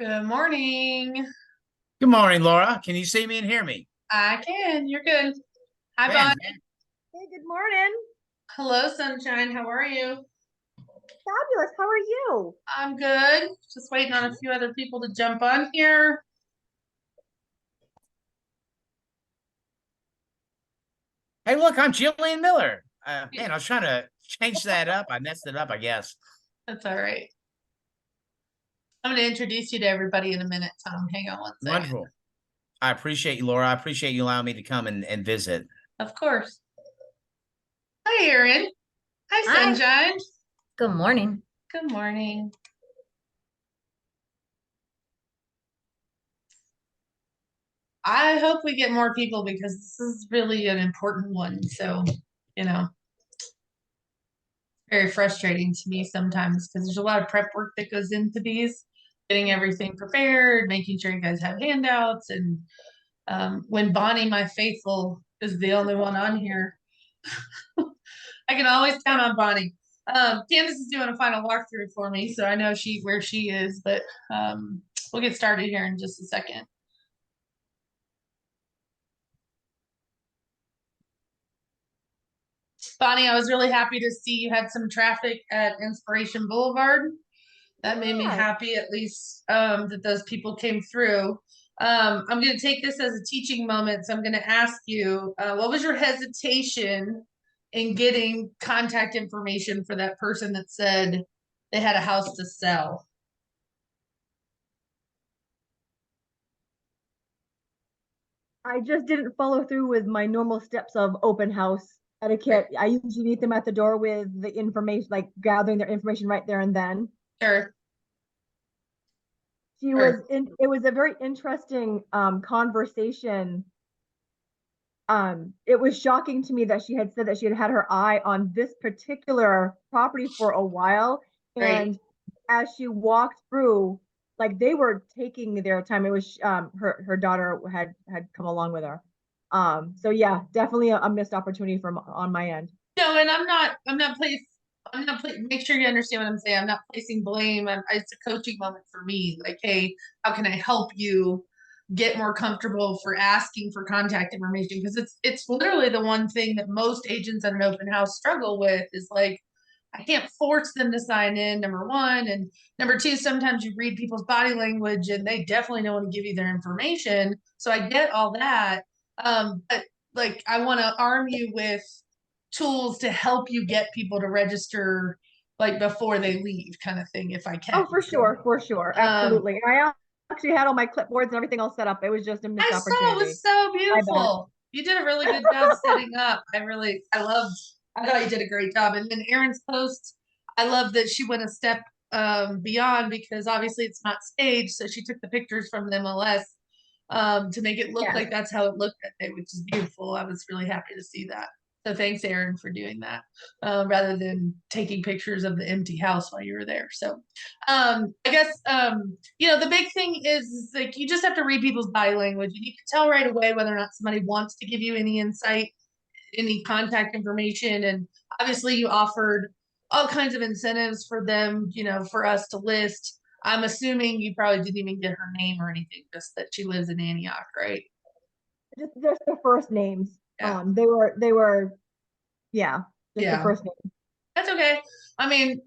Good morning. Good morning, Laura. Can you see me and hear me? I can. You're good. Hi, Bonnie. Fan. Hey, good morning. Hello, Sunshine. How are you? Fabulous. How are you? I'm good. Just waiting on a few other people to jump on here. Hey, look, I'm Jillian Miller. Man, I was trying to change that up. I messed it up, I guess. That's all right. I'm going to introduce you to everybody in a minute, Tom. Hang on one second. Wonderful. I appreciate you, Laura. I appreciate you allowing me to come and visit. Of course. Hi, Erin. Hi, Hi. Sunshine. Good morning. Good morning. I hope we get more people because this is really an important one. So, you know, very frustrating to me sometimes because there's a lot of prep work that goes into these, getting everything prepared, making sure you guys have handouts. And when Bonnie, my faithful, is the only one on here, I can always count on Bonnie. Candace is doing a final walkthrough for me, so I know where she is, but we'll get started here in just a second. Bonnie, I was really happy to see you had some traffic at Inspiration Boulevard. That made me happy, at least that those people came through. I'm going to take this as a teaching moment. So I'm going to ask you, what was your hesitation in getting contact information for that person that said they had a house to sell? I just didn't follow through with my normal steps of open house etiquette. I usually meet them at the door with the information, like gathering their information right there and then. Sure. It was a very interesting conversation. It was shocking to me that she had said that she had had her eye on this particular property for a while. Right. And as she walked through, like they were taking their time. It was her daughter had come along with her. So yeah, definitely a missed opportunity from on my end. No, and make sure you understand what I'm saying. I'm not placing blame. It's a coaching moment for me. Like, hey, how can I help you get more comfortable for asking for contact information? Because it's literally the one thing that most agents at an open house struggle with is like, I can't force them to sign in, number one. And number two, sometimes you read people's body language and they definitely don't want to give you their information. So I get all that. But like, I want to arm you with tools to help you get people to register like before they leave, kind of thing, if I can. Oh, for sure. Absolutely. I actually had all my clipboards and everything all set up. It was just a missed I saw it opportunity. was so beautiful. You did a really good job setting up. I thought you did a great job. And then Erin's post, I love that she went a step beyond because obviously it's not staged. So she took the pictures from the MLS to make it look like that's how it looked that day, which is beautiful. I was really happy to see that. So thanks, Erin, for doing that rather than taking pictures of the empty house while you were there. So I guess, the big thing is like you just have to read people's body language and you can tell right away whether or not somebody wants to give you any insight, any contact information. And obviously you offered all kinds of incentives for them, for us to list. I'm assuming you probably didn't even get her name or anything, just that she lives in Antioch, right? Just the first names. Yeah. They were yeah, just the first name. That's okay. I mean,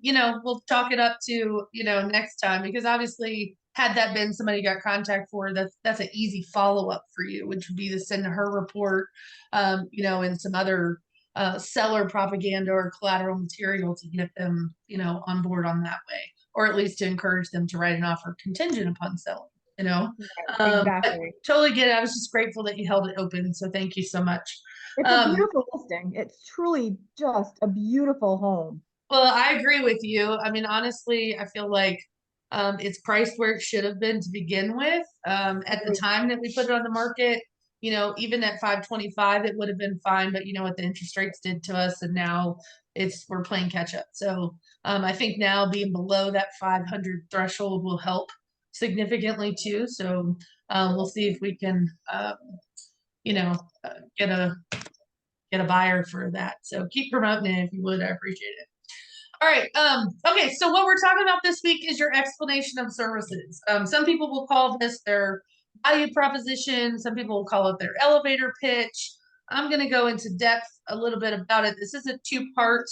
we'll chalk it up to, next time because obviously had that been somebody you got contact for, that's an easy follow-up for you, which would be to send her report, and some other seller propaganda or collateral material to get them, on board on that way, or at least to encourage them to write an offer contingent upon selling, Exactly. Totally get it. I was just grateful that you held it open. So thank you so much. It's a beautiful listing. It's truly just a beautiful home. Well, I agree with you. I mean, honestly, I feel like it's priced where it should have been to begin with. At the time that we put it on the market, even at 525, it would have been fine, but you know what the interest rates did to us, and now we're playing catch up. So I think now being below that 500 threshold will help significantly too. So we'll see if we can, you know, get a buyer for that. So keep promoting it if you would. I appreciate it. All right. Okay. So what we're talking about this week is your explanation of services. Some people will call this their value proposition. Some people will call it their elevator pitch. I'm going to go into depth a little bit about it. This is a two-part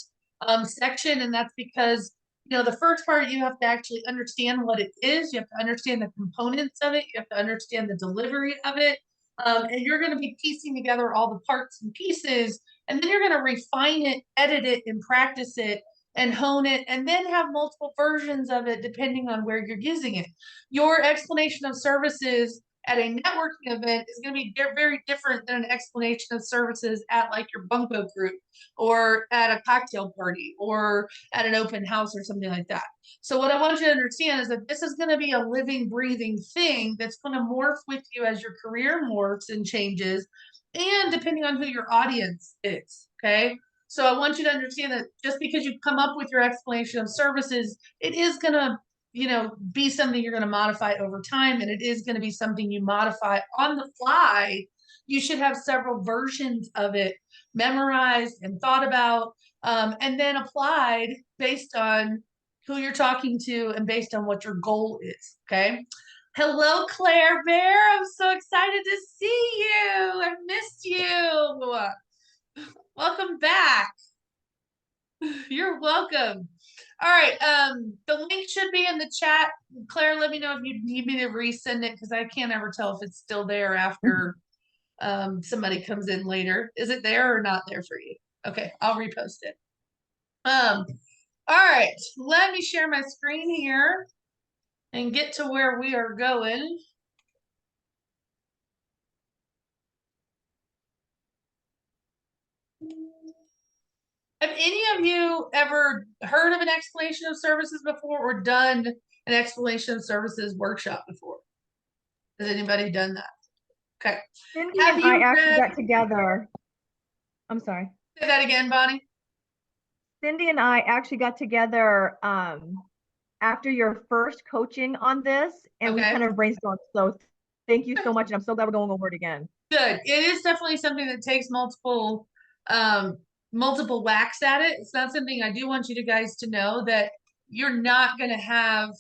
section, and that's because the first part you have to actually understand what it is. You have to understand the components of it. You have to understand the delivery of it, and you're going to be piecing together all the parts and pieces, and then you're going to refine it, edit it, and practice it and hone it, and then have multiple versions of it depending on where you're using it. Your explanation of services at a networking event is going to be very different than an explanation of services at like your bunko group or at a cocktail party or at an open house or something like that. So what I want you to understand is that this is going to be a living, breathing thing that's going to morph with you as your career morphs and changes, and depending on who your audience is. Okay. So I want you to understand that just because you come up with your explanation of services, it is going to, be something you're going to modify over time. And it is going to be something you modify on the fly. You should have several versions of it memorized and thought about, and then applied based on who you're talking to and based on what your goal is. Okay. Hello, Claire Bear. I'm so excited to see you. I missed you. Welcome back. You're welcome. All right. The link should be in the chat. Claire, let me know if you need me to resend it because I can't ever tell if it's still there after somebody comes in later. Is it there or not there for you? Okay, I'll repost it. All right. Let me share my screen here and get to where we are going. Have any of you ever heard of an explanation of services before or done an explanation of services workshop before? Has anybody done that? Okay. Cindy Have and you I actually read? got together. I'm sorry. Say that again, Bonnie. Cindy and I actually got together after your first coaching on this, and we Okay. kind of brainstormed. So thank you so much, and I'm so glad we're going over it again. Good. It is definitely something that takes multiple whacks at it. It's not something I do want you guys to know that you're not going to have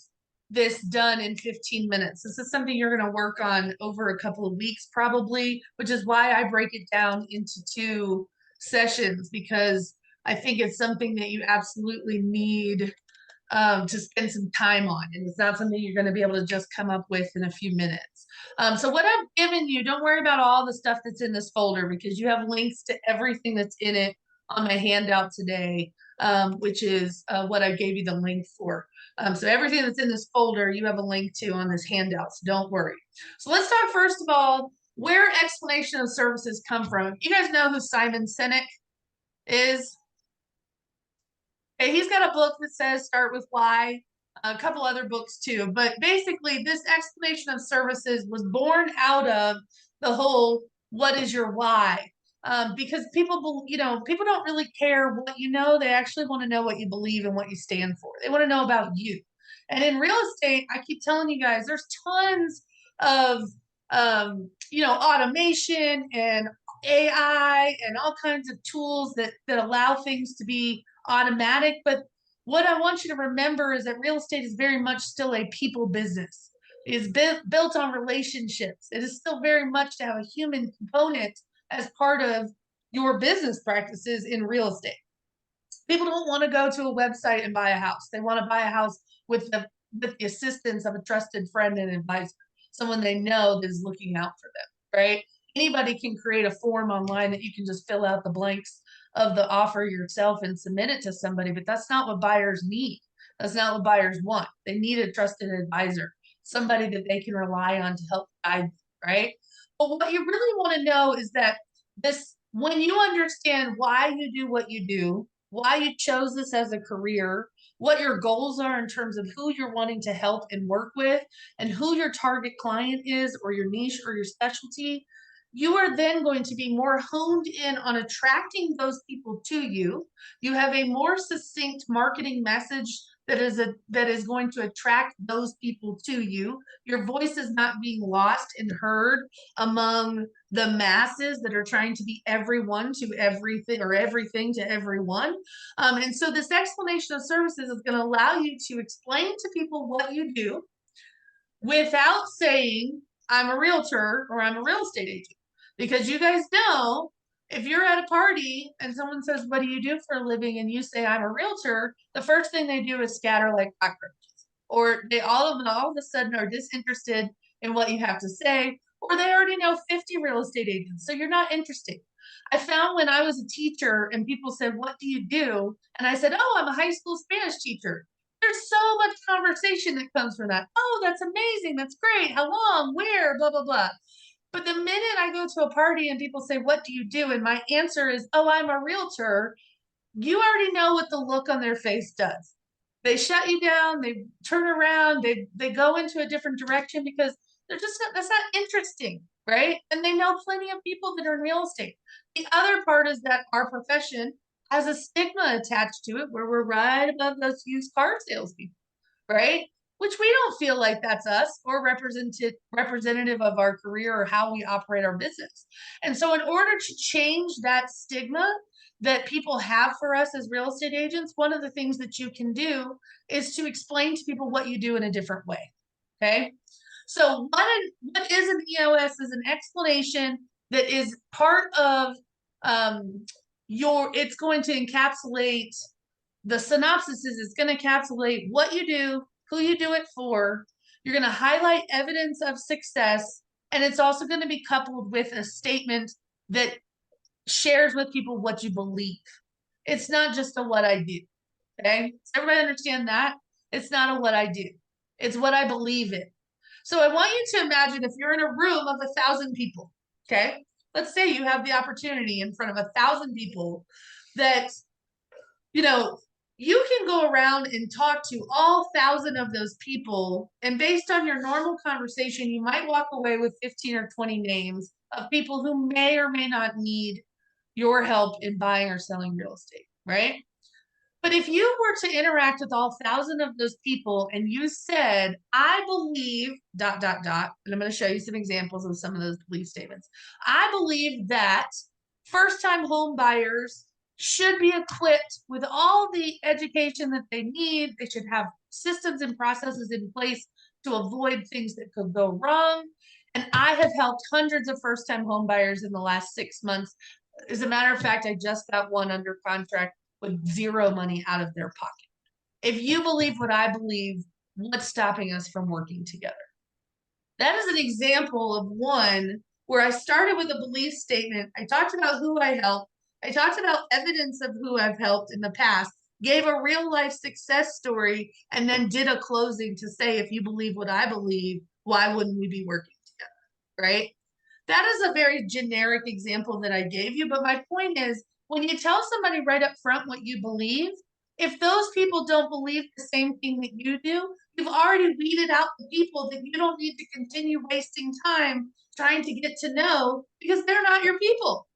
this done in 15 minutes. This is something you're going to work on over a couple of weeks probably, which is why I break it down into 2 sessions, because I think it's something that you absolutely need to spend some time on. And it's not something you're going to be able to just come up with in a few minutes. So what I've given you, don't worry about all the stuff that's in this folder because you have links to everything that's in it on my handout today, which is what I gave you the link for. So everything that's in this folder, you have a link to on this handout, so don't worry. So let's talk first of all, where explanation of services come from. You guys know who Simon Sinek is? Okay, he's got a book that says Start with Why, a couple other books too. But basically, this explanation of services was born out of the whole "What is your why?" Because people don't really care what you know. They actually want to know what you believe and what you stand for. They want to know about you. And in real estate, I keep telling you guys, there's tons of automation and AI and all kinds of tools that allow things to be automatic. But what I want you to remember is that real estate is very much still a people business. It is built on relationships. It is still very much to have a human component as part of your business practices in real estate. People don't want to go to a website and buy a house. They want to buy a house with the assistance of a trusted friend and advisor, someone they know that is looking out for them, right? Anybody can create a form online that you can just fill out the blanks of the offer yourself and submit it to somebody, but that's not what buyers need. That's not what buyers want. They need a trusted advisor, somebody that they can rely on to help guide them, right? But what you really want to know is that when you understand why you do what you do, why you chose this as a career, what your goals are in terms of who you're wanting to help and work with, and who your target client is, or your niche or your specialty, you are then going to be more honed in on attracting those people to you. You have a more succinct marketing message that is going to attract those people to you. Your voice is not being lost and heard among the masses that are trying to be everyone to everything or everything to everyone. And so this explanation of services is going to allow you to explain to people what you do without saying, I'm a realtor or I'm a real estate agent. Because you guys know, if you're at a party and someone says, what do you do for a living? And you say, I'm a realtor, the first thing they do is scatter like cockroaches. Or they all of a sudden are disinterested in what you have to say, or they already know 50 real estate agents. So you're not interested. I found when I was a teacher and people said, what do you do? And I said, oh, I'm a high school Spanish teacher. There's so much conversation that comes from that. Oh, that's amazing. That's great. How long? Where? Blah, blah, blah. But the minute I go to a party and people say, what do you do? And my answer is, oh, I'm a realtor. You already know what the look on their face does. They shut you down. They turn around. They go into a different direction because they're just not, that's not interesting, right? And they know plenty of people that are in real estate. The other part is that our profession has a stigma attached to it where we're right above those used car salespeople, right? Which we don't feel like that's us or representative of our career or how we operate our business. And so in order to change that stigma that people have for us as real estate agents, one of the things that you can do is to explain to people what you do in a different way. Okay. So what is an EOS is an explanation that is part of it's going to encapsulate the synopsis is it's going to encapsulate what you do, who you do it for. You're going to highlight evidence of success, and it's also going to be coupled with a statement that shares with people what you believe. It's not just a what I do. Okay. Does everybody understand that? It's not a what I do. It's what I believe in. So I want you to imagine if you're in a room of 1,000 people, okay? Let's say you have the opportunity in front of 1,000 people that, you know, you can go around and talk to all 1,000 of those people. And based on your normal conversation, you might walk away with 15 or 20 names of people who may or may not need your help in buying or selling real estate, right? But if you were to interact with all 1,000 of those people and you said, I believe, dot, dot, dot, and I'm going to show you some examples of some of those belief statements. I believe that first-time home buyers should be equipped with all the education that they need. They should have systems and processes in place to avoid things that could go wrong. And I have helped hundreds of first-time home buyers in the last 6 months. As a matter of fact, I just got one under contract with zero money out of their pocket. If you believe what I believe, what's stopping us from working together? That is an example of one where I started with a belief statement. I talked about who I helped. I talked about evidence of who I've helped in the past, gave a real life success story, and then did a closing to say, if you believe what I believe, why wouldn't we be working together? Right? That is a very generic example that I gave you. But my point is, when you tell somebody right up front what you believe, if those people don't believe the same thing that you do, you've already weeded out the people that you don't need to continue wasting time trying to get to know because they're not your people.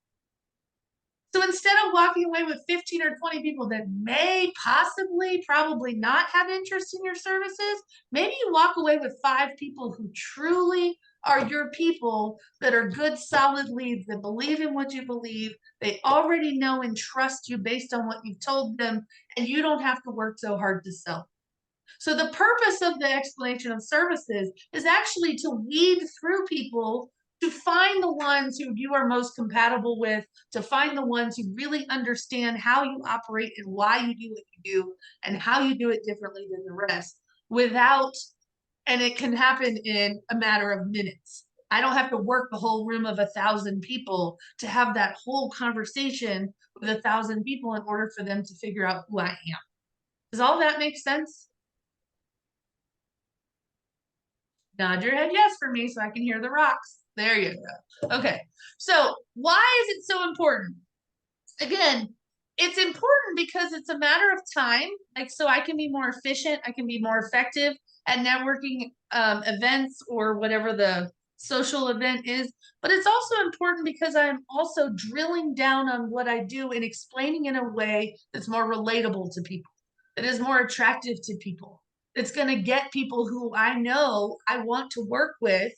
So instead of walking away with 15 or 20 people that may possibly, probably not have interest in your services, maybe you walk away with 5 people who truly are your people that are good, solid leads that believe in what you believe. They already know and trust you based on what you've told them, and you don't have to work so hard to sell. So the purpose of the explanation of services is actually to weed through people to find the ones who you are most compatible with, to find the ones who really understand how you operate and why you do what you do and how you do it differently than the rest without, and it can happen in a matter of minutes. I don't have to work the whole room of 1,000 people to have that whole conversation with 1,000 people in order for them to figure out who I am. Does all that make sense? Nod your head yes for me so I can hear the rocks. There you go. Okay. So why is it so important? Again, it's important because it's a matter of time. Like, so I can be more efficient. I can be more effective at networking events or whatever the social event is, but it's also important because I'm also drilling down on what I do and explaining in a way that's more relatable to people, that is more attractive to people, that's going to get people who I know I want to work with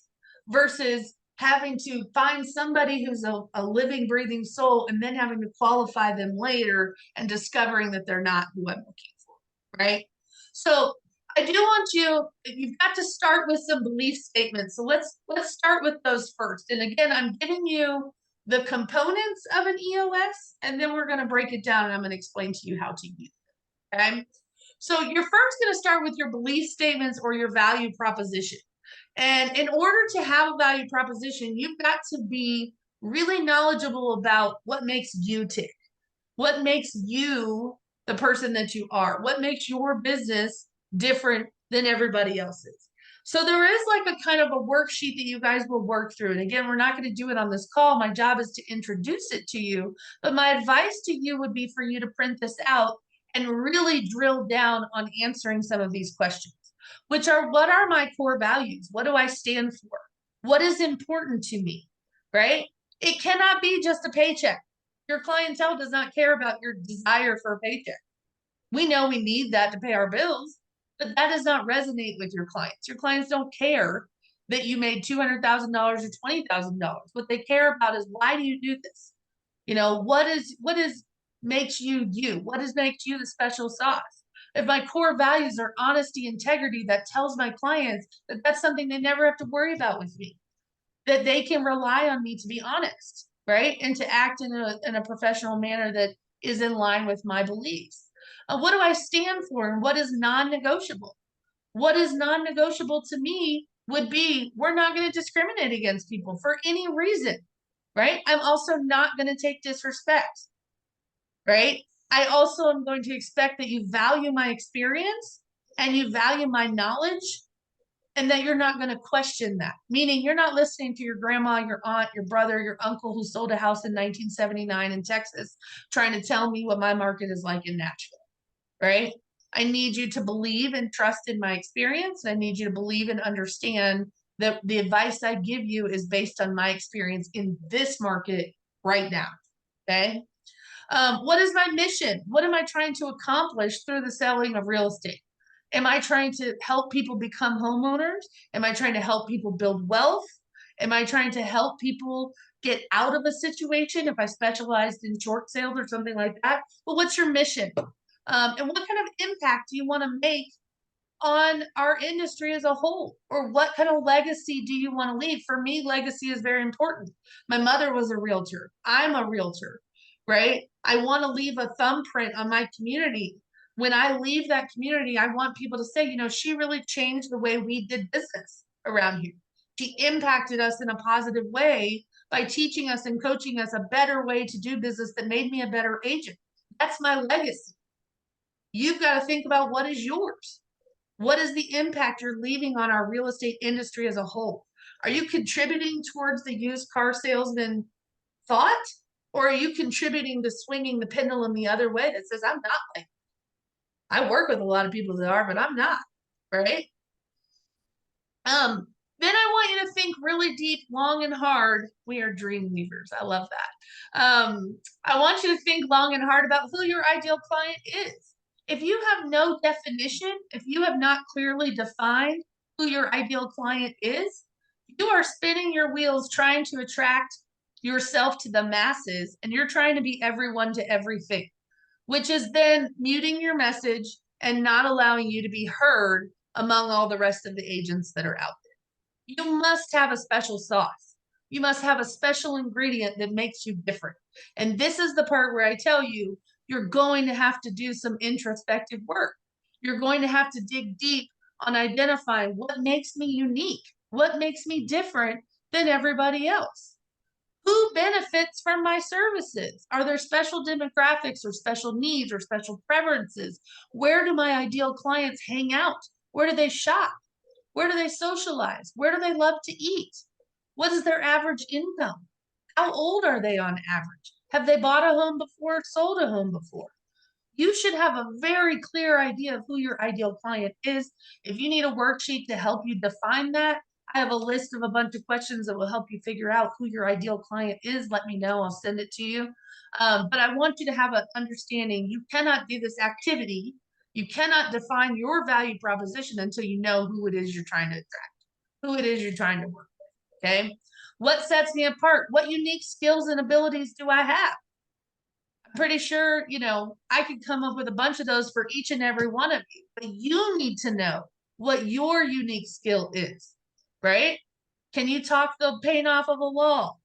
versus having to find somebody who's a living, breathing soul and then having to qualify them later and discovering that they're not who I'm looking for, right? So I do want you've got to start with some belief statements. So let's start with those first. And again, I'm giving you the components of an EOS, and then we're going to break it down and I'm going to explain to you how to use it. Okay. So you're first going to start with your belief statements or your value proposition. And in order to have a value proposition, you've got to be really knowledgeable about what makes you tick, what makes you the person that you are, what makes your business different than everybody else's. So there is like a kind of a worksheet that you guys will work through. And again, we're not going to do it on this call. My job is to introduce it to you. But my advice to you would be for you to print this out and really drill down on answering some of these questions, which are, what are my core values? What do I stand for? What is important to me, right? It cannot be just a paycheck. Your clientele does not care about your desire for a paycheck. We know we need that to pay our bills, but that does not resonate with your clients. Your clients don't care that you made $200,000 or $20,000. What they care about is, why do you do this? You know, what makes you you? What makes you the special sauce? If my core values are honesty, integrity, that tells my clients that that's something they never have to worry about with me, that they can rely on me to be honest, right? And to act in a professional manner that is in line with my beliefs. What do I stand for and what is non-negotiable? What is non-negotiable to me would be, we're not going to discriminate against people for any reason, right? I'm also not going to take disrespect, right? I also am going to expect that you value my experience and you value my knowledge, and that you're not going to question that. Meaning, you're not listening to your grandma, your aunt, your brother, your uncle who sold a house in 1979 in Texas trying to tell me what my market is like in Nashville, right? I need you to believe and trust in my experience. I need you to believe and understand that the advice I give you is based on my experience in this market right now. Okay. What is my mission? What am I trying to accomplish through the selling of real estate? Am I trying to help people become homeowners? Am I trying to help people build wealth? Am I trying to help people get out of a situation if I specialized in short sales or something like that? Well, what's your mission? And what kind of impact do you want to make on our industry as a whole? Or what kind of legacy do you want to leave? For me, legacy is very important. My mother was a realtor. I'm a realtor, right? I want to leave a thumbprint on my community. When I leave that community, I want people to say, you know, she really changed the way we did business around here. She impacted us in a positive way by teaching us and coaching us a better way to do business that made me a better agent. That's my legacy. You've got to think about, what is yours? What is the impact you're leaving on our real estate industry as a whole? Are you contributing towards the used car salesman thought? Or are you contributing to swinging the pendulum the other way that says, I'm not like, I work with a lot of people that are, but I'm not, right? Then I want you to think really deep, long and hard. We are dream weavers. I love that. I want you to think long and hard about who your ideal client is. If you have no definition, if you have not clearly defined who your ideal client is, you are spinning your wheels trying to attract yourself to the masses, and you're trying to be everyone to everything, which is then muting your message and not allowing you to be heard among all the rest of the agents that are out there. You must have a special sauce. You must have a special ingredient that makes you different. And this is the part where I tell you, you're going to have to do some introspective work. You're going to have to dig deep on identifying what makes me unique, what makes me different than everybody else. Who benefits from my services? Are there special demographics or special needs or special preferences? Where do my ideal clients hang out? Where do they shop? Where do they socialize? Where do they love to eat? What is their average income? How old are they on average? Have they bought a home before, sold a home before? You should have a very clear idea of who your ideal client is. If you need a worksheet to help you define that, I have a list of a bunch of questions that will help you figure out who your ideal client is. Let me know. I'll send it to you. But I want you to have an understanding. You cannot do this activity. You cannot define your value proposition until you know who it is you're trying to attract, who it is you're trying to work with. Okay. What sets me apart? What unique skills and abilities do I have? I'm pretty sure, I could come up with a bunch of those for each and every one of you, but you need to know what your unique skill is, right? Can you talk the paint off of a wall,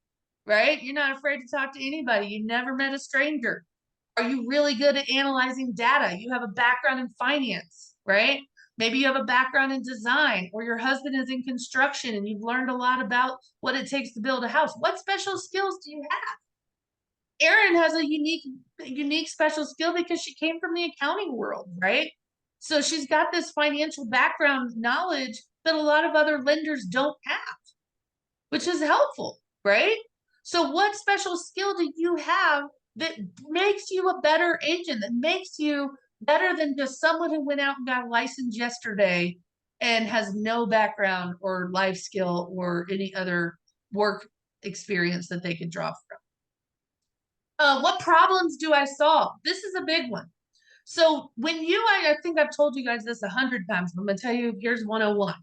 right? You're not afraid to talk to anybody. You never met a stranger. Are you really good at analyzing data? You have a background in finance, right? Maybe you have a background in design, or your husband is in construction and you've learned a lot about what it takes to build a house. What special skills do you have? Erin has a unique special skill because she came from the accounting world, right? So she's got this financial background knowledge that a lot of other lenders don't have, which is helpful, right? So what special skill do you have that makes you a better agent, that makes you better than just someone who went out and got a license yesterday and has no background or life skill or any other work experience that they could draw from? What problems do I solve? This is a big one. So I think I've told you guys this 100 times, but I'm going to tell you, here's 101.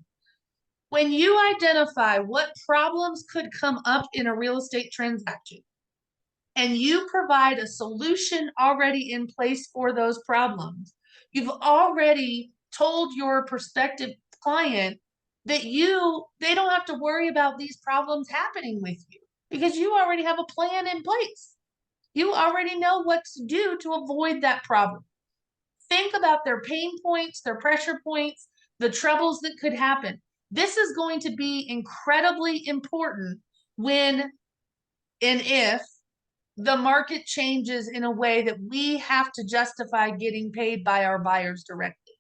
When you identify what problems could come up in a real estate transaction, and you provide a solution already in place for those problems, you've already told your prospective client that they don't have to worry about these problems happening with you because you already have a plan in place. You already know what to do to avoid that problem. Think about their pain points, their pressure points, the troubles that could happen. This is going to be incredibly important when and if the market changes in a way that we have to justify getting paid by our buyers directly.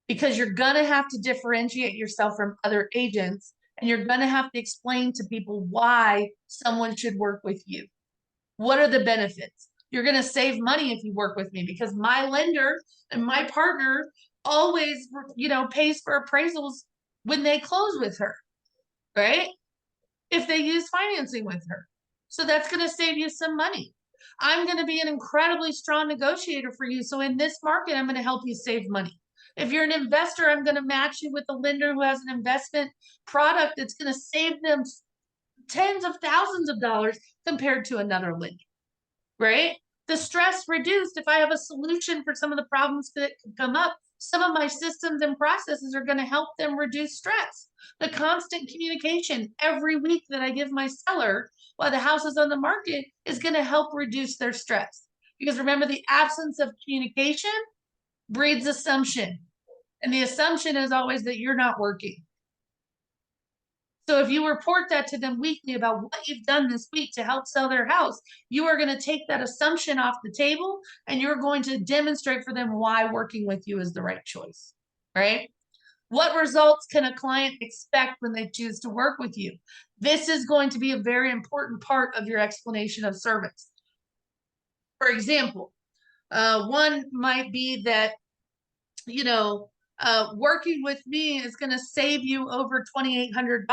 Because you're going to have to differentiate yourself from other agents, and you're going to have to explain to people why someone should work with you. What are the benefits? You're going to save money if you work with me because my lender and my partner always, pays for appraisals when they close with her, right? If they use financing with her. So that's going to save you some money. I'm going to be an incredibly strong negotiator for you. So in this market, I'm going to help you save money. If you're an investor, I'm going to match you with a lender who has an investment product that's going to save them tens of thousands of dollars compared to another lender, right? The stress reduced. If I have a solution for some of the problems that could come up, some of my systems and processes are going to help them reduce stress. The constant communication every week that I give my seller while the house is on the market is going to help reduce their stress. Because remember, the absence of communication breeds assumption. And the assumption is always that you're not working. So if you report that to them weekly about what you've done this week to help sell their house, you are going to take that assumption off the table and you're going to demonstrate for them why working with you is the right choice, right? What results can a client expect when they choose to work with you? This is going to be a very important part of your explanation of service. For example, one might be that, working with me is going to save you over $2,800.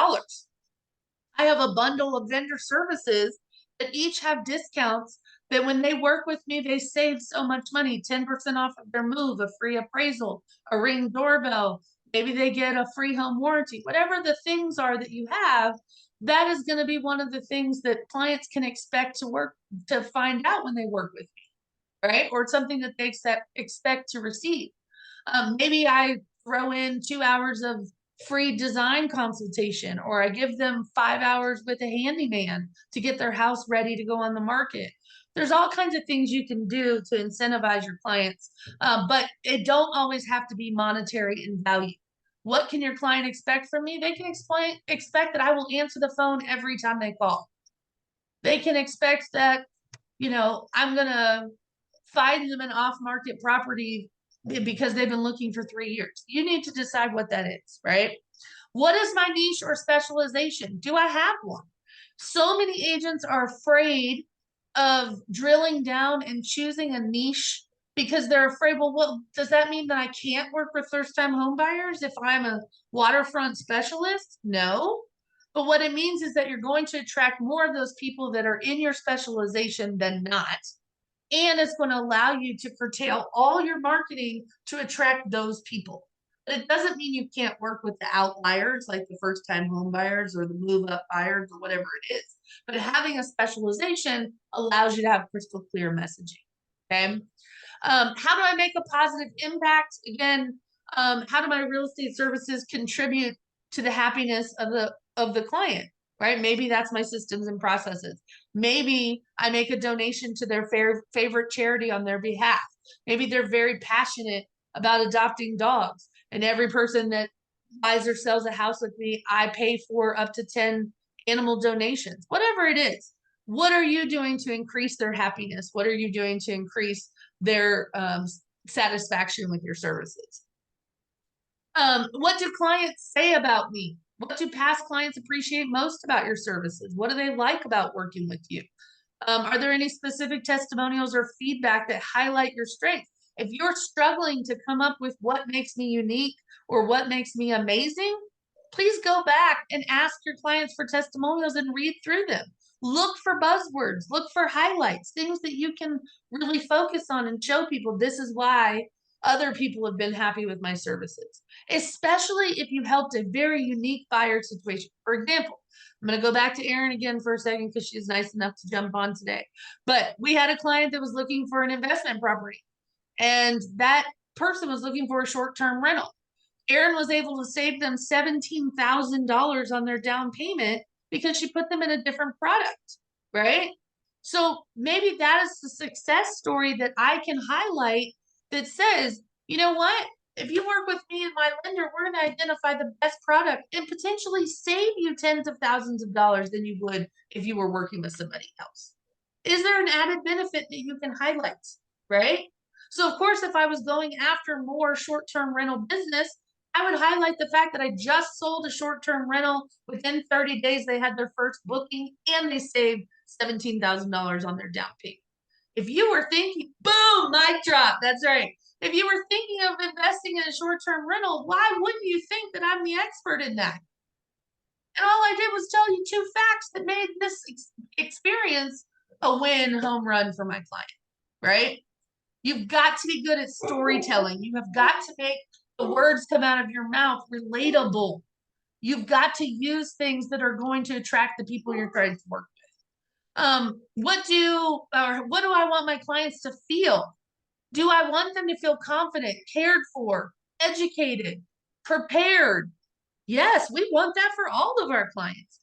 I have a bundle of vendor services that each have discounts that when they work with me, they save so much money, 10% off of their move, a free appraisal, a Ring doorbell. Maybe they get a free home warranty, whatever the things are that you have. That is going to be one of the things that clients can expect to find out when they work with me, right? Or something that they expect to receive. Maybe I throw in 2 hours of free design consultation, or I give them 5 hours with a handyman to get their house ready to go on the market. There's all kinds of things you can do to incentivize your clients, but it don't always have to be monetary in value. What can your client expect from me? They can expect that I will answer the phone every time they call. They can expect that, I'm going to find them an off-market property because they've been looking for 3 years. You need to decide what that is, right? What is my niche or specialization? Do I have one? So many agents are afraid of drilling down and choosing a niche because they're afraid, well, what does that mean that I can't work with first time home buyers if I'm a waterfront specialist? No. But what it means is that you're going to attract more of those people that are in your specialization than not. And it's going to allow you to curtail all your marketing to attract those people. But it doesn't mean you can't work with the outliers like the first time home buyers or the move up buyers or whatever it is. But having a specialization allows you to have crystal clear messaging. Okay. How do I make a positive impact? Again, how do my real estate services contribute to the happiness of the client? Right? Maybe that's my systems and processes. Maybe I make a donation to their favorite charity on their behalf. Maybe they're very passionate about adopting dogs, and every person that buys or sells a house with me, I pay for up to 10 animal donations. Whatever it is, what are you doing to increase their happiness? What are you doing to increase their satisfaction with your services? What do clients say about me? What do past clients appreciate most about your services? What do they like about working with you? Are there any specific testimonials or feedback that highlight your strengths? If you're struggling to come up with what makes me unique or what makes me amazing, please go back and ask your clients for testimonials and read through them. Look for buzzwords, look for highlights, things that you can really focus on and show people this is why other people have been happy with my services, especially if you helped a very unique buyer situation. For example, I'm going to go back to Erin again for a second because she's nice enough to jump on today. But we had a client that was looking for an investment property, and that person was looking for a short-term rental. Erin was able to save them $17,000 on their down payment because she put them in a different product, right? So maybe that is the success story that I can highlight that says, you know what? If you work with me and my lender, we're going to identify the best product and potentially save you tens of thousands of dollars than you would if you were working with somebody else. Is there an added benefit that you can highlight, right? So of course, if I was going after more short-term rental business, I would highlight the fact that I just sold a short-term rental. Within 30 days, they had their first booking and they saved $17,000 on their down payment. If you were thinking, boom, mic drop. That's right. If you were thinking of investing in a short-term rental, why wouldn't you think that I'm the expert in that? And all I did was tell you two facts that made this experience a win home run for my client, right? You've got to be good at storytelling. You have got to make the words come out of your mouth relatable. You've got to use things that are going to attract the people you're trying to work with. What do I want my clients to feel? Do I want them to feel confident, cared for, educated, prepared? Yes, we want that for all of our clients.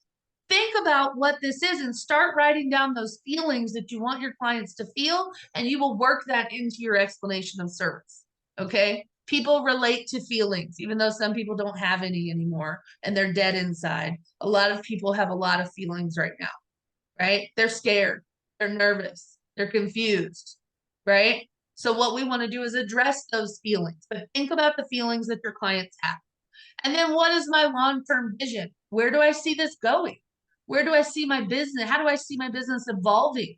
Think about what this is and start writing down those feelings that you want your clients to feel, and you will work that into your explanation of service. Okay. People relate to feelings, even though some people don't have any anymore and they're dead inside. A lot of people have a lot of feelings right now, right? They're scared, they're nervous, they're confused, right? So what we want to do is address those feelings, but think about the feelings that your clients have. And then what is my long-term vision? Where do I see this going? Where do I see my business? How do I see my business evolving?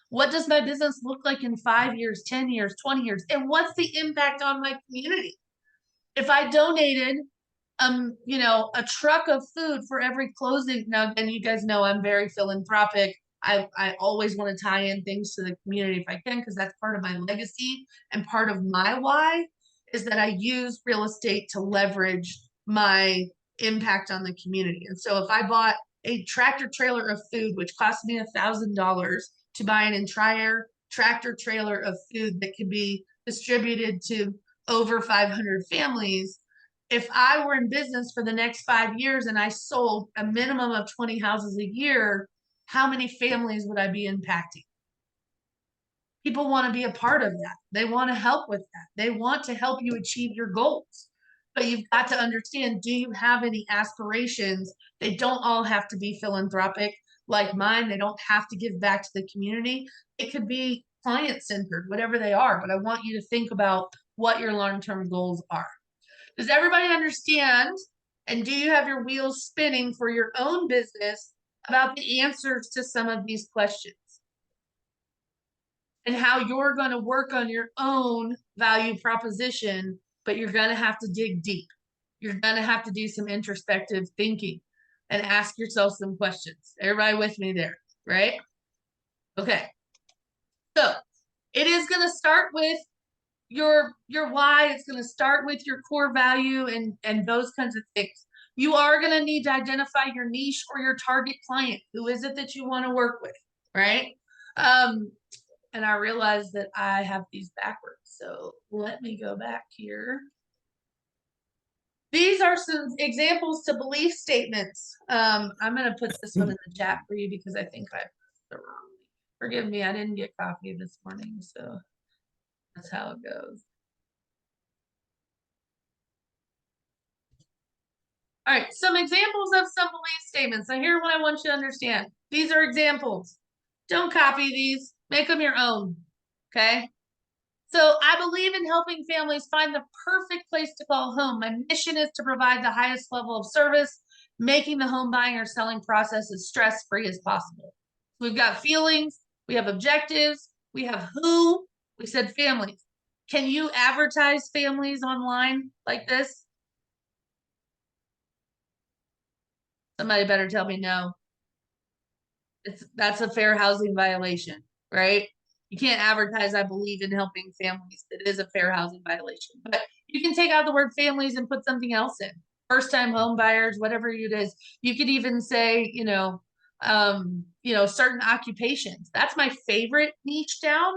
What does my business look like in 5 years, 10 years, 20 years? And what's the impact on my community? If I donated, a truck of food for every closing. Now, again, you guys know I'm very philanthropic. I always want to tie in things to the community if I can, because that's part of my legacy and part of my why is that I use real estate to leverage my impact on the community. And so if I bought a tractor trailer of food, which cost me $1,000 to buy an entire tractor trailer of food that could be distributed to over 500 families, if I were in business for the next 5 years and I sold a minimum of 20 houses a year, how many families would I be impacting? People want to be a part of that. They want to help with that. They want to help you achieve your goals. But you've got to understand, do you have any aspirations? They don't all have to be philanthropic like mine. They don't have to give back to the community. It could be client-centered, whatever they are. But I want you to think about what your long-term goals are. Does everybody understand? And do you have your wheels spinning for your own business about the answers to some of these questions? and how you're going to work on your own value proposition, but you're going to have to dig deep. You're going to have to do some introspective thinking and ask yourself some questions. Everybody with me there, right? Okay. So it is going to start with your why. It's going to start with your core value and those kinds of things. You are going to need to identify your niche or your target client. Who is it that you want to work with, right? And I realize that I have these backwards. So let me go back here. These are some examples to belief statements. I'm going to put this one in the chat for you because I think I put the wrong. Forgive me, I didn't get coffee this morning, so that's how it goes. All right, some examples of some belief statements. Now, here's what I want you to understand. These are examples. Don't copy these. Make them your own, okay? So I believe in helping families find the perfect place to call home. My mission is to provide the highest level of service, making the home buying or selling process as stress-free as possible. We've got feelings, we have objectives, we have who, we said families. Can you advertise families online like this? Somebody better tell me no. That's a fair housing violation, right? You can't advertise, I believe in helping families. It is a fair housing violation. But you can take out the word families and put something else in. First time home buyers, whatever it is. You could even say, certain occupations. That's my favorite niche down.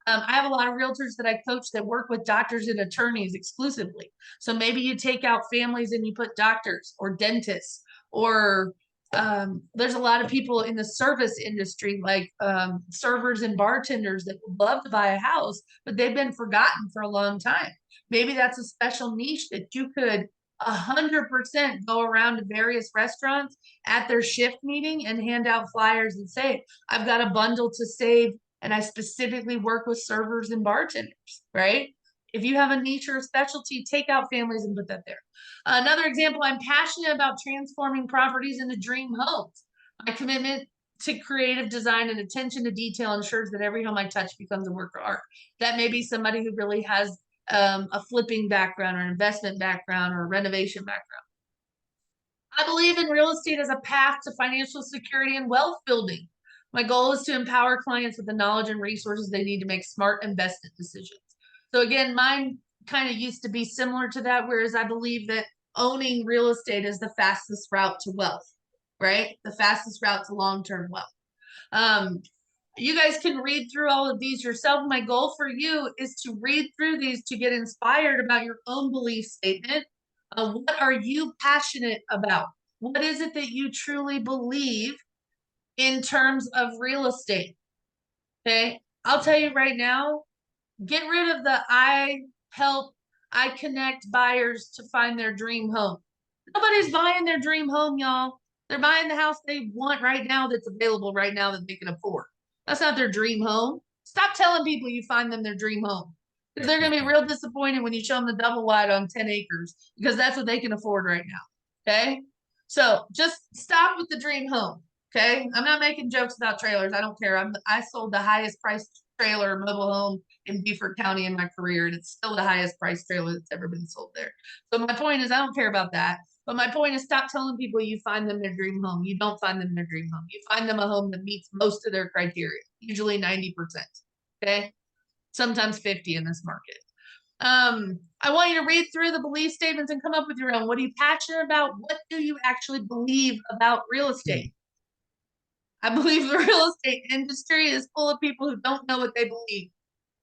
I have a lot of realtors that I coach that work with doctors and attorneys exclusively. So maybe you take out families and you put doctors or dentists, or there's a lot of people in the service industry, like servers and bartenders, that would love to buy a house, but they've been forgotten for a long time. Maybe that's a special niche that you could 100% go around to various restaurants at their shift meeting and hand out flyers and say, I've got a bundle to save, and I specifically work with servers and bartenders, right? If you have a niche or a specialty, take out families and put that there. Another example, I'm passionate about transforming properties into dream homes. My commitment to creative design and attention to detail ensures that every home I touch becomes a work of art. That may be somebody who really has a flipping background or an investment background or a renovation background. I believe in real estate as a path to financial security and wealth building. My goal is to empower clients with the knowledge and resources they need to make smart investment decisions. So again, mine kind of used to be similar to that, whereas I believe that owning real estate is the fastest route to wealth, right? The fastest route to long-term wealth. You guys can read through all of these yourself. My goal for you is to read through these to get inspired about your own belief statement. What are you passionate about? What is it that you truly believe in terms of real estate? Okay, I'll tell you right now, get rid of the I connect buyers to find their dream home. Nobody's buying their dream home, y'all. They're buying the house they want right now, that's available right now, that they can afford. That's not their dream home. Stop telling people you find them their dream home, because they're going to be real disappointed when you show them the double wide on 10 acres, because that's what they can afford right now. Okay. So just stop with the dream home. Okay. I'm not making jokes about trailers. I don't care. I sold the highest priced trailer mobile home in Beaufort County in my career, and it's still the highest priced trailer that's ever been sold there. So my point is, I don't care about that. But my point is, stop telling people you find them their dream home. You don't find them their dream home. You find them a home that meets most of their criteria, usually 90%. Okay. Sometimes 50 in this market. I want you to read through the belief statements and come up with your own. What are you passionate about? What do you actually believe about real estate? I believe the real estate industry is full of people who don't know what they believe.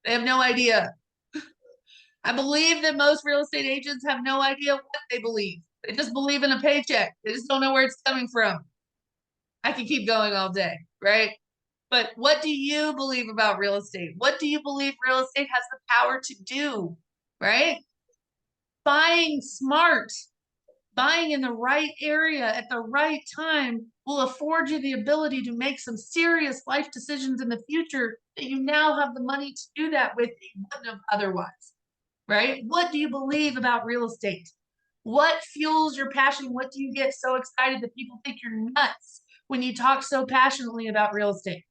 They have no idea. I believe that most real estate agents have no idea what they believe. They just believe in a paycheck. They just don't know where it's coming from. I could keep going all day, right? But what do you believe about real estate? What do you believe real estate has the power to do, right? Buying smart, buying in the right area at the right time will afford you the ability to make some serious life decisions in the future that you now have the money to do that with that you wouldn't have otherwise, right? What do you believe about real estate? What fuels your passion? What do you get so excited that people think you're nuts when you talk so passionately about real estate?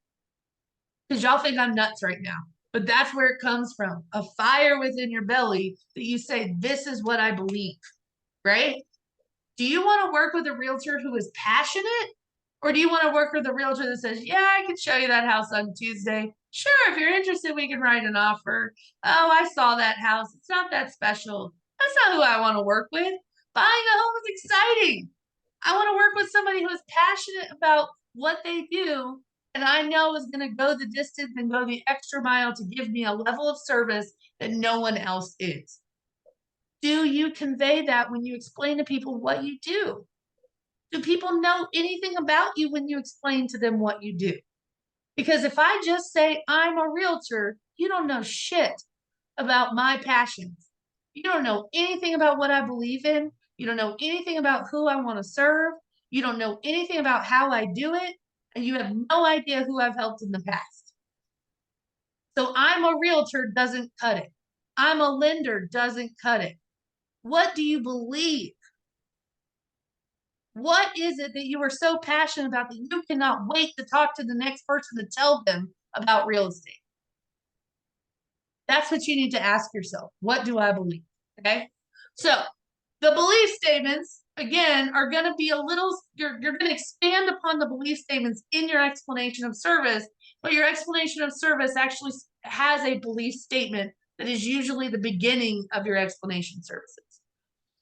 Because y'all think I'm nuts right now, But that's where it comes from, a fire within your belly that you say, this is what I believe, right? Do you want to work with a realtor who is passionate? Or do you want to work with a realtor that says, yeah, I can show you that house on Tuesday. Sure, if you're interested, we can write an offer. Oh, I saw that house. It's not that special. That's not who I want to work with. Buying a home is exciting. I want to work with somebody who is passionate about what they do and I know is going to go the distance and go the extra mile to give me a level of service that no one else is. Do you convey that when you explain to people what you do? Do people know anything about you when you explain to them what you do? Because if I just say I'm a realtor, you don't know shit about my passions. You don't know anything about what I believe in. You don't know anything about who I want to serve. You don't know anything about how I do it. And you have no idea who I've helped in the past. So I'm a realtor doesn't cut it. I'm a lender doesn't cut it. What do you believe? What is it that you are so passionate about that you cannot wait to talk to the next person to tell them about real estate? That's what you need to ask yourself. What do I believe? Okay. So the belief statements, again, are going to be a little, you're going to expand upon the belief statements in your explanation of service, but your explanation of service actually has a belief statement that is usually the beginning of your explanation services.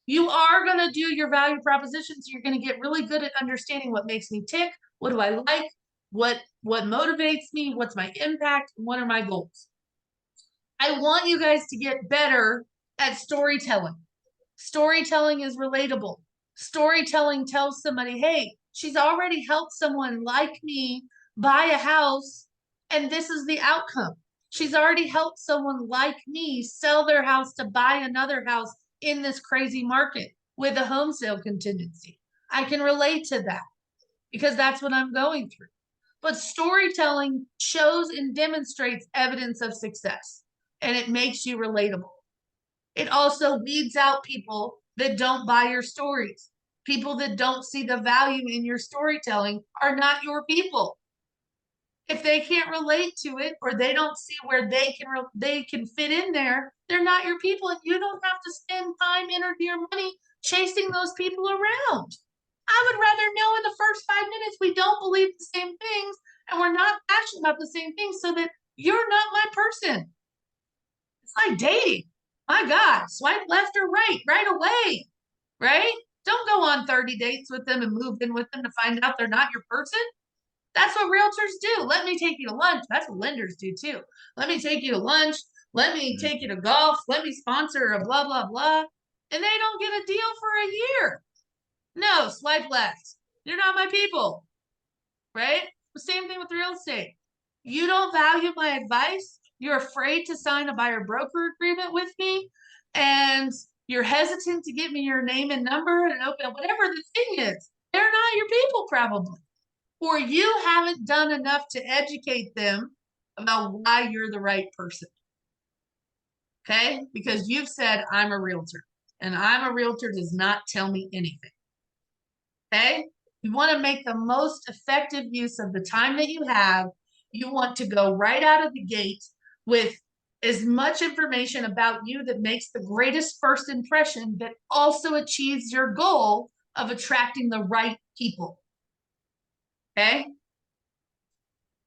You are going to do your value propositions. You're going to get really good at understanding what makes me tick. What do I like? What motivates me? What's my impact? What are my goals? I want you guys to get better at storytelling. Storytelling is relatable. Storytelling tells somebody, hey, she's already helped someone like me buy a house, and this is the outcome. She's already helped someone like me sell their house to buy another house in this crazy market with a home sale contingency. I can relate to that because that's what I'm going through. But storytelling shows and demonstrates evidence of success, and it makes you relatable. It also weeds out people that don't buy your stories. People that don't see the value in your storytelling are not your people. If they can't relate to it or they don't see where they can fit in there, they're not your people, and you don't have to spend time, energy, or money chasing those people around. I would rather know in the first 5 minutes we don't believe the same things and we're not passionate about the same things so that you're not my person. It's like dating. My God, swipe left or right away, right? Don't go on 30 dates with them and move in with them to find out they're not your person. That's what realtors do. Let me take you to lunch. That's what lenders do too. Let me take you to lunch. Let me take you to golf. Let me sponsor a blah, blah, blah. And they don't get a deal for a year. No, swipe left. You're not my people, right? The same thing with real estate. You don't value my advice. You're afraid to sign a buyer broker agreement with me. And you're hesitant to give me your name and number and open whatever the thing is. They're not your people, probably. Or you haven't done enough to educate them about why you're the right person. Okay? Because you've said, I'm a realtor. And I'm a realtor does not tell me anything. Okay? You want to make the most effective use of the time that you have. You want to go right out of the gate with as much information about you that makes the greatest first impression that also achieves your goal of attracting the right people. Okay?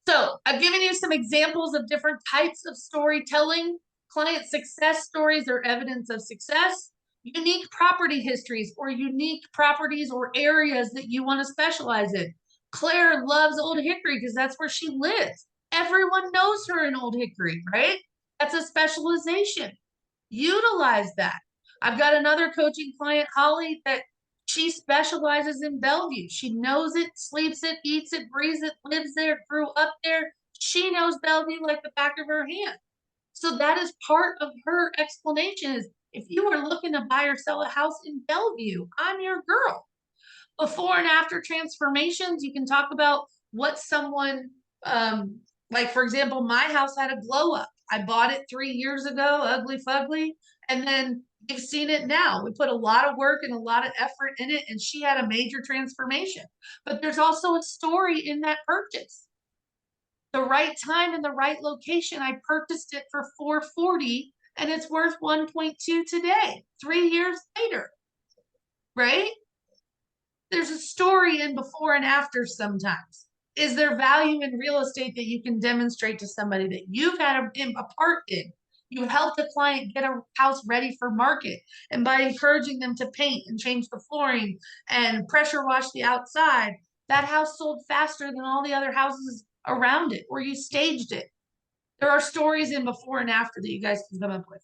So I've given you some examples of different types of storytelling. Client success stories are evidence of success. Unique property histories or unique properties or areas that you want to specialize in. Claire loves Old Hickory because that's where she lives. Everyone knows her in Old Hickory, right? That's a specialization. Utilize that. I've got another coaching client, Holly, that she specializes in Bellevue. She knows it, sleeps it, eats it, breathes it, lives there, grew up there. She knows Bellevue like the back of her hand. So that is part of her explanation is if you are looking to buy or sell a house in Bellevue, I'm your girl. Before and after transformations, you can talk about what someone, like for example, my house had a glow up. I bought it 3 years ago, ugly fugly, and then you've seen it now. We put a lot of work and a lot of effort in it, and she had a major transformation. But there's also a story in that purchase. The right time and the right location. I purchased it for 440 and it's worth 1.2 today, 3 years later, right? There's a story in before and after sometimes. Is there value in real estate that you can demonstrate to somebody that you've had a part in? You helped a client get a house ready for market. And by encouraging them to paint and change the flooring and pressure wash the outside, that house sold faster than all the other houses around it, or you staged it. There are stories in before and after that you guys can come up with.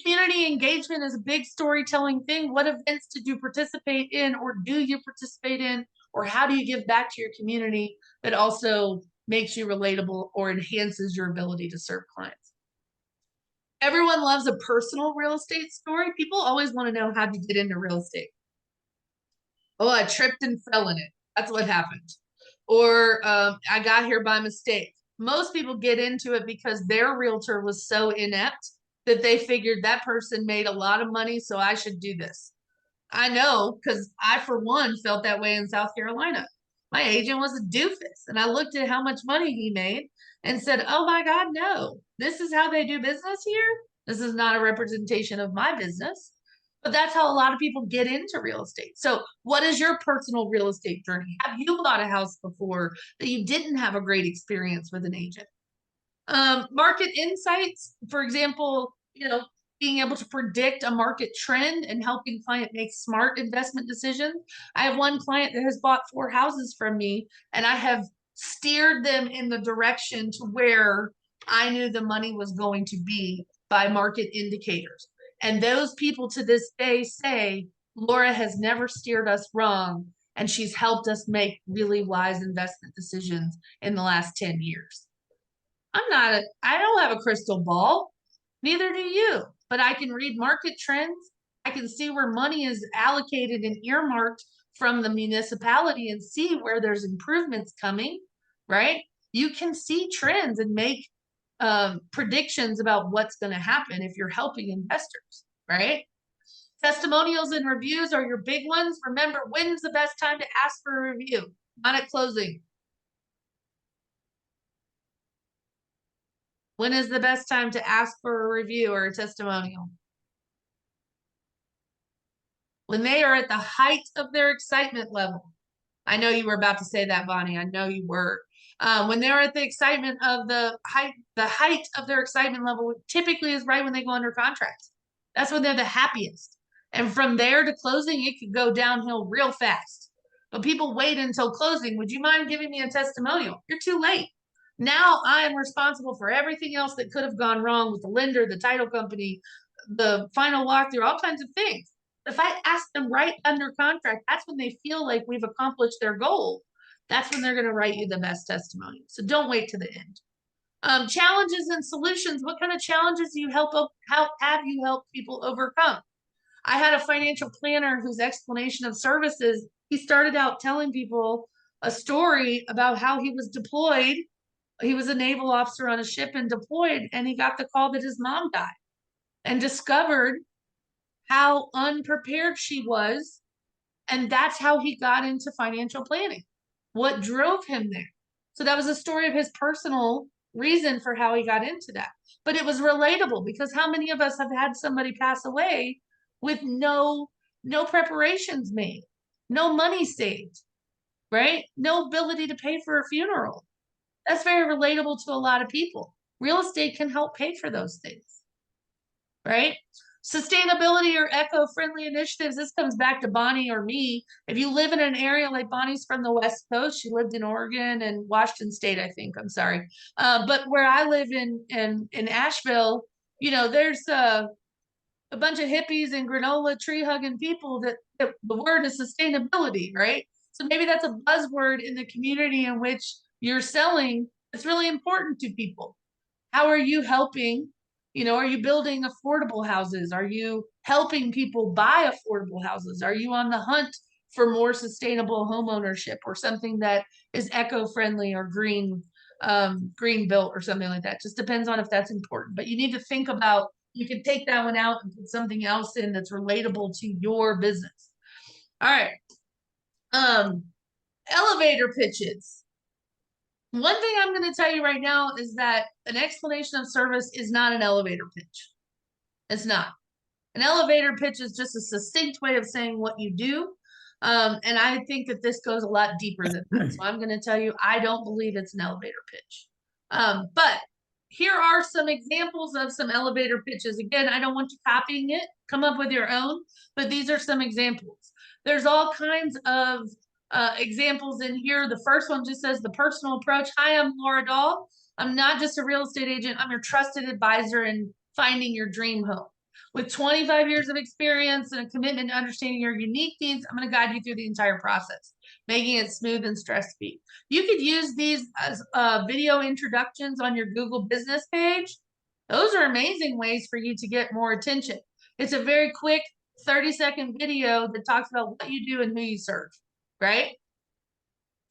Community engagement is a big storytelling thing. What events did you participate in, or do you participate in, or how do you give back to your community that also makes you relatable or enhances your ability to serve clients? Everyone loves a personal real estate story. People always want to know how to get into real estate. Oh, I tripped and fell in it. That's what happened. Or I got here by mistake. Most people get into it because their realtor was so inept that they figured that person made a lot of money, so I should do this. I know, because I, for one, felt that way in South Carolina. My agent was a doofus, and I looked at how much money he made and said, oh my God, no, this is how they do business here. This is not a representation of my business. But that's how a lot of people get into real estate. So, what is your personal real estate journey? Have you bought a house before that you didn't have a great experience with an agent? Market insights, for example, being able to predict a market trend and helping client make smart investment decisions. I have one client that has bought 4 houses from me, and I have steered them in the direction to where I knew the money was going to be by market indicators. And those people to this day say, Laura has never steered us wrong, and she's helped us make really wise investment decisions in the last 10 years. I don't have a crystal ball. Neither do you, but I can read market trends. I can see where money is allocated and earmarked from the municipality and see where there's improvements coming, right? You can see trends and make predictions about what's going to happen if you're helping investors, right? Testimonials and reviews are your big ones. Remember, when's the best time to ask for a review? Not at closing. When is the best time to ask for a review or a testimonial? When they are at the height of their excitement level. I know you were about to say that, Bonnie. I know you were. When they're at the excitement of the height of their excitement level typically is right when they go under contract. That's when they're the happiest. And from there to closing, it could go downhill real fast. But people wait until closing. Would you mind giving me a testimonial? You're too late. Now I am responsible for everything else that could have gone wrong with the lender, the title company, the final walkthrough, all kinds of things. If I ask them right under contract, that's when they feel like we've accomplished their goal. That's when they're going to write you the best testimony. So don't wait to the end. Challenges and solutions. What kind of challenges do you have you helped people overcome? I had a financial planner whose explanation of services, he started out telling people a story about how he was deployed. He was a naval officer on a ship and deployed, and he got the call that his mom died and discovered how unprepared she was. And that's how he got into financial planning. What drove him there? So that was a story of his personal reason for how he got into that. But it was relatable because how many of us have had somebody pass away with no preparations made, no money saved, right? No ability to pay for a funeral. That's very relatable to a lot of people. Real estate can help pay for those things, right? Sustainability or eco-friendly initiatives. This comes back to Bonnie or me. If you live in an area like Bonnie's from the West Coast, she lived in Oregon and Washington State, I think. I'm sorry, but where I live in Asheville, there's a bunch of hippies and granola tree hugging people that the word is sustainability, right? So maybe that's a buzzword in the community in which you're selling. It's really important to people. How are you helping? Are you building affordable houses? Are you helping people buy affordable houses? Are you on the hunt for more sustainable home ownership or something that is eco-friendly or green built or something like that? Just depends on if that's important. But you need to think about, you can take that one out and put something else in that's relatable to your business. All right. Elevator pitches. One thing I'm going to tell you right now is that an explanation of service is not an elevator pitch. It's not. An elevator pitch is just a succinct way of saying what you do. And I think that this goes a lot deeper than that. So I'm going to tell you, I don't believe it's an elevator pitch. But here are some examples of some elevator pitches. Again, I don't want you copying it. Come up with your own, but these are some examples. There's all kinds of examples in here. The first one just says the personal approach. Hi, I'm Laura Dahl. I'm not just a real estate agent. I'm your trusted advisor in finding your dream home. With 25 years of experience and a commitment to understanding your unique needs, I'm going to guide you through the entire process, making it smooth and stress-free. You could use these as video introductions on your Google business page. Those are amazing ways for you to get more attention. It's a very quick 30-second video that talks about what you do and who you serve, right?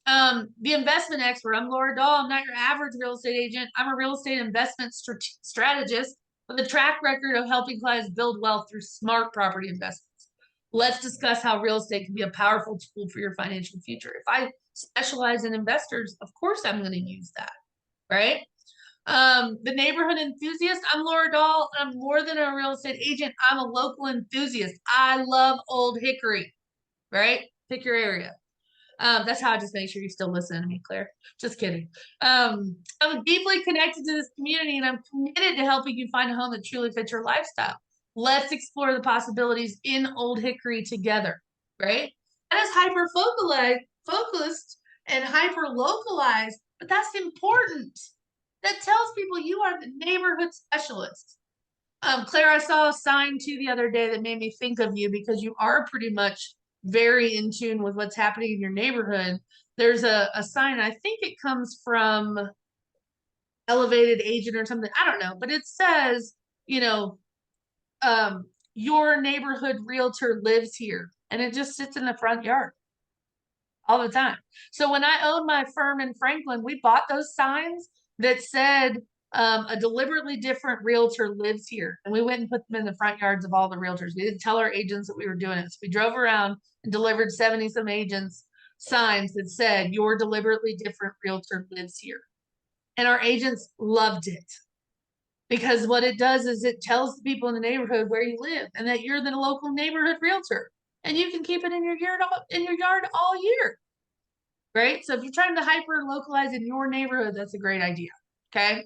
The investment expert. I'm Laura Dahl. I'm not your average real estate agent. I'm a real estate investment strategist with a track record of helping clients build wealth through smart property investments. Let's discuss how real estate can be a powerful tool for your financial future. If I specialize in investors, of course I'm going to use that, right? The neighborhood enthusiast. I'm Laura Dahl. I'm more than a real estate agent. I'm a local enthusiast. I love Old Hickory, right? Pick your area. That's how I just make sure you're still listening to me, Claire. Just kidding. I'm deeply connected to this community and I'm committed to helping you find a home that truly fits your lifestyle. Let's explore the possibilities in Old Hickory together, right? That is focused and hyper localized, but that's important. That tells people you are the neighborhood specialist. Claire, I saw a sign too the other day that made me think of you because you are pretty much very in tune with what's happening in your neighborhood. There's a sign, I think it comes from Elevated Agent or something. I don't know, but it says, you know, your neighborhood realtor lives here, and it just sits in the front yard all the time. So when I owned my firm in Franklin, we bought those signs that said a deliberately different realtor lives here. And we went and put them in the front yards of all the realtors. We didn't tell our agents that we were doing it. So we drove around and delivered 70 some agents signs that said your deliberately different realtor lives here. And our agents loved it because what it does is it tells the people in the neighborhood where you live and that you're the local neighborhood realtor and you can keep it in your yard all year. Right? So if you're trying to hyper localize in your neighborhood, that's a great idea. Okay.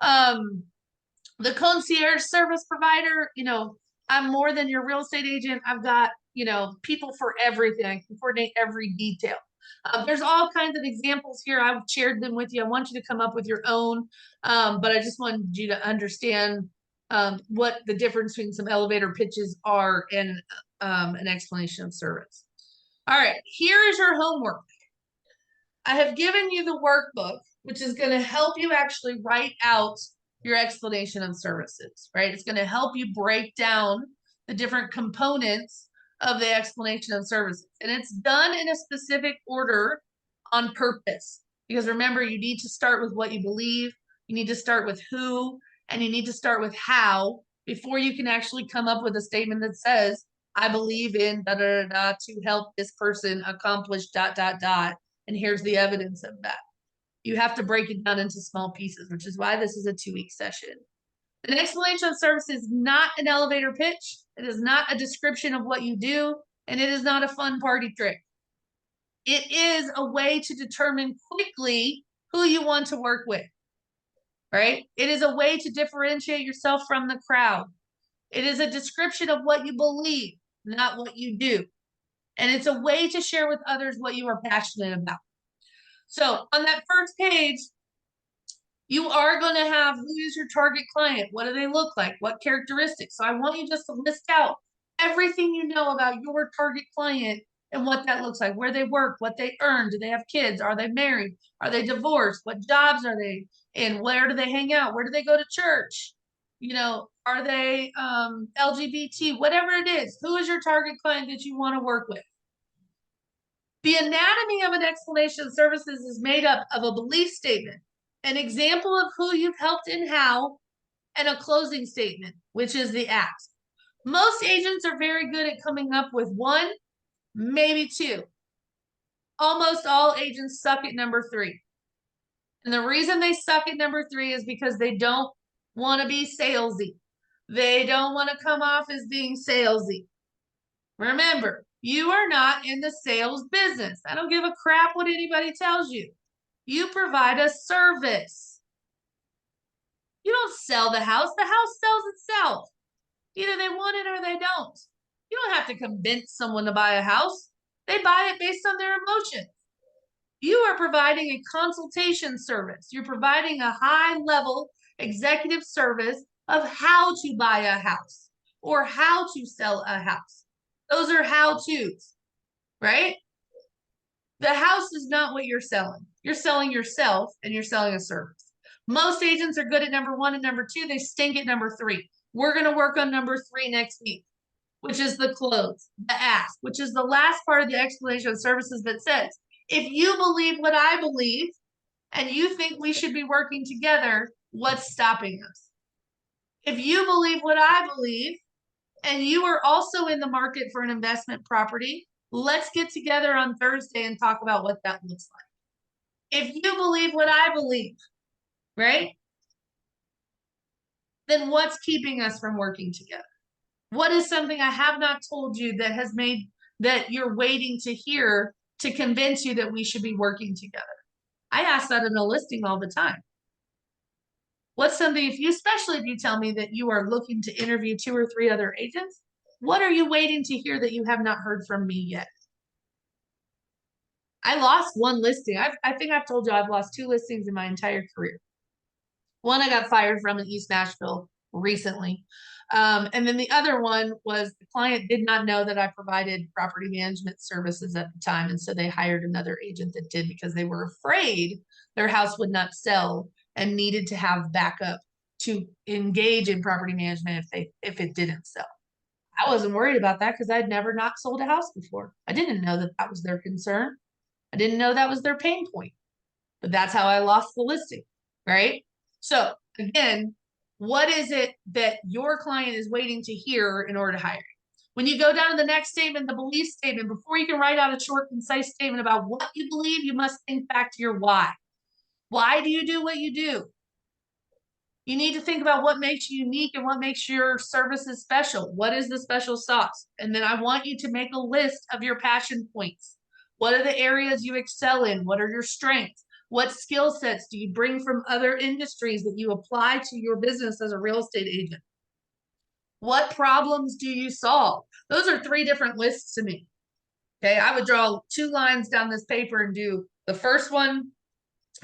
The concierge service provider, you know, I'm more than your real estate agent. I've got, you know, people for everything. I can coordinate every detail. There's all kinds of examples here. I've shared them with you. I want you to come up with your own, but I just wanted you to understand what the difference between some elevator pitches are and an explanation of service. All right, here is your homework. I have given you the workbook, which is going to help you actually write out your explanation of services, right? It's going to help you break down the different components of the explanation of services. And it's done in a specific order on purpose. Because remember, you need to start with what you believe, you need to start with who, and you need to start with how before you can actually come up with a statement that says, I believe in da da da da to help this person accomplish dot dot dot. And here's the evidence of that. You have to break it down into small pieces, which is why this is a 2-week session. An explanation of service is not an elevator pitch. It is not a description of what you do, and it is not a fun party trick. It is a way to determine quickly who you want to work with, right? It is a way to differentiate yourself from the crowd. It is a description of what you believe, not what you do. And it's a way to share with others what you are passionate about. So on that first page, you are going to have who is your target client? What do they look like? What characteristics? So I want you just to list out everything you know about your target client and what that looks like, where they work, what they earn. Do they have kids? Are they married? Are they divorced? What jobs are they in? Where do they hang out? Where do they go to church? You know, are they LGBT? Whatever it is, who is your target client that you want to work with? The anatomy of an explanation of services is made up of a belief statement, an example of who you've helped and how, and a closing statement, which is the ask. Most agents are very good at coming up with 1, maybe 2. Almost all agents suck at number 3. And the reason they suck at number 3 is because they don't want to be salesy. They don't want to come off as being salesy. Remember, you are not in the sales business. I don't give a crap what anybody tells you. You provide a service. You don't sell the house sells itself. Either they want it or they don't. You don't have to convince someone to buy a house. They buy it based on their emotions. You are providing a consultation service. You're providing a high level executive service of how to buy a house or how to sell a house. Those are how-tos, right? The house is not what you're selling. You're selling yourself and you're selling a service. Most agents are good at number 1 and number 2. They stink at number 3. We're going to work on number 3 next week, which is the close, the ask, which is the last part of the explanation of services that says, if you believe what I believe and you think we should be working together, what's stopping us? If you believe what I believe and you are also in the market for an investment property, let's get together on Thursday and talk about what that looks like. If you believe what I believe, right? Then what's keeping us from working together? What is something I have not told you that has made that you're waiting to hear to convince you that we should be working together? I ask that in a listing all the time. What's something, especially if you tell me that you are looking to interview 2 or 3 other agents, what are you waiting to hear that you have not heard from me yet? I lost 1 listing. I think I've told you I've lost 2 listings in my entire career. One I got fired from in East Nashville recently. And then the other one was the client did not know that I provided property management services at the time. And so they hired another agent that did because they were afraid their house would not sell and needed to have backup to engage in property management if it didn't sell. I wasn't worried about that because I'd never not sold a house before. I didn't know that that was their concern. I didn't know that was their pain point, but that's how I lost the listing, right? So again, what is it that your client is waiting to hear in order to hire you? When you go down to the next statement, the belief statement, before you can write out a short, concise statement about what you believe, you must think back to your why. Why do you do what you do? You need to think about what makes you unique and what makes your services special. What is the special sauce? And then I want you to make a list of your passion points. What are the areas you excel in? What are your strengths? What skill sets do you bring from other industries that you apply to your business as a real estate agent? What problems do you solve? Those are 3 different lists to me. Okay, I would draw 2 lines down this paper and do the first one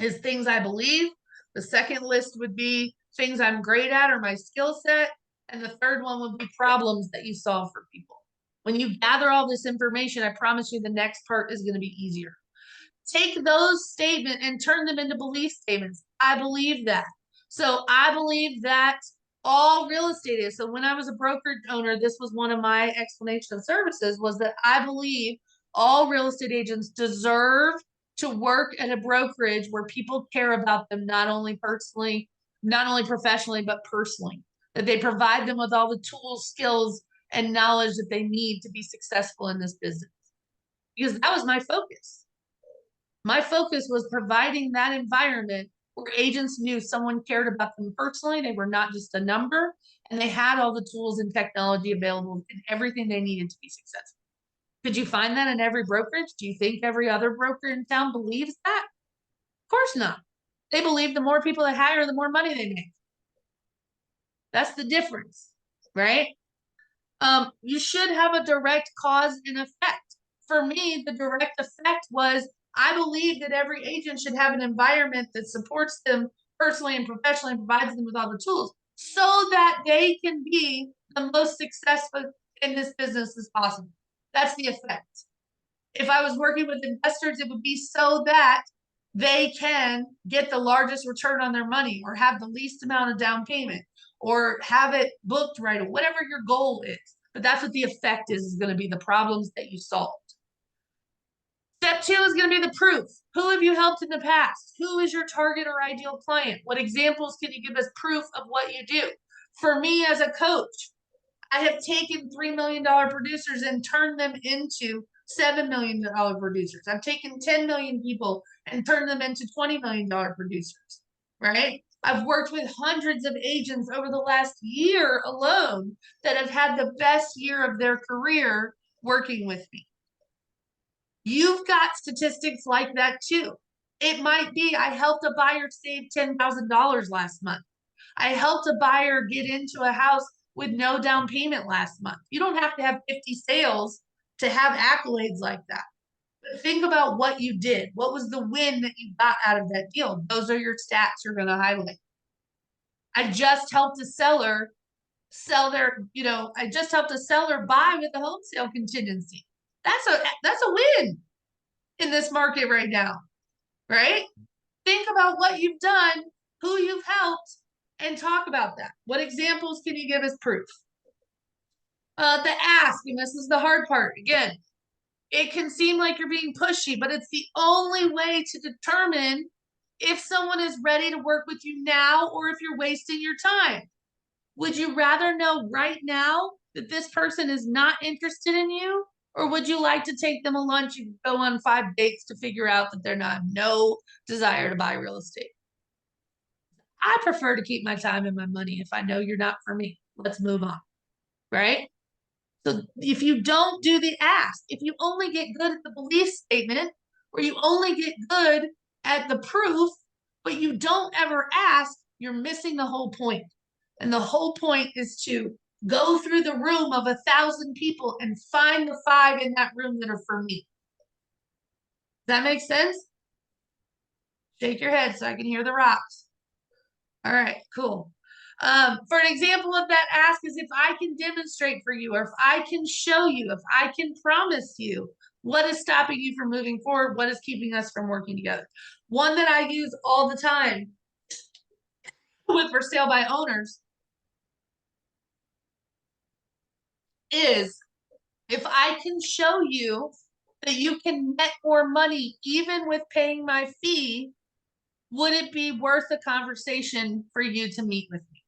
is things I believe. The second list would be things I'm great at or my skill set. And the third one would be problems that you solve for people. When you gather all this information, I promise you the next part is going to be easier. Take those statements and turn them into belief statements. I believe that. So I believe that all real estate is. So when I was a broker owner, this was one of my explanation of services was that I believe all real estate agents deserve to work at a brokerage where people care about them, not only personally, not only professionally, but personally, that they provide them with all the tools, skills, and knowledge that they need to be successful in this business. Because that was my focus. My focus was providing that environment where agents knew someone cared about them personally. They were not just a number, and they had all the tools and technology available and everything they needed to be successful. Could you find that in every brokerage? Do you think every other broker in town believes that? Of course not. They believe the more people they hire, the more money they make. That's the difference, right? You should have a direct cause and effect. For me, the direct effect was I believe that every agent should have an environment that supports them personally and professionally and provides them with all the tools so that they can be the most successful in this business as possible. That's the effect. If I was working with investors, it would be so that they can get the largest return on their money or have the least amount of down payment or have it booked right, or whatever your goal is. But that's what the effect is going to be the problems that you solved. Step 2 is going to be the proof. Who have you helped in the past? Who is your target or ideal client? What examples can you give us proof of what you do? For me as a coach, I have taken $3 million producers and turned them into $7 million producers. I've taken 10 million people and turned them into $20 million producers, right? I've worked with hundreds of agents over the last year alone that have had the best year of their career working with me. You've got statistics like that too. It might be I helped a buyer save $10,000 last month. I helped a buyer get into a house with no down payment last month. You don't have to have 50 sales to have accolades like that. But think about what you did. What was the win that you got out of that deal? Those are your stats you're going to highlight. I just helped a seller sell their, I just helped a seller buy with a home sale contingency. That's a win in this market right now, right? Think about what you've done, who you've helped, and talk about that. What examples can you give as proof? The ask, and this is the hard part. Again, it can seem like you're being pushy, but it's the only way to determine if someone is ready to work with you now or if you're wasting your time. Would you rather know right now that this person is not interested in you? Or would you like to take them a lunch and go on 5 dates to figure out that they're not no desire to buy real estate? I prefer to keep my time and my money if I know you're not for me. Let's move on, right? So if you don't do the ask, if you only get good at the belief statement, or you only get good at the proof, but you don't ever ask, you're missing the whole point. And the whole point is to go through the room of 1,000 people and find the 5 in that room that are for me. Does that make sense? Shake your head so I can hear the rocks. All right, cool. For an example of that ask is if I can demonstrate for you, or if I can show you, if I can promise you, what is stopping you from moving forward? What is keeping us from working together? One that I use all the time with for sale by owners is if I can show you that you can net more money even with paying my fee, would it be worth a conversation for you to meet with me?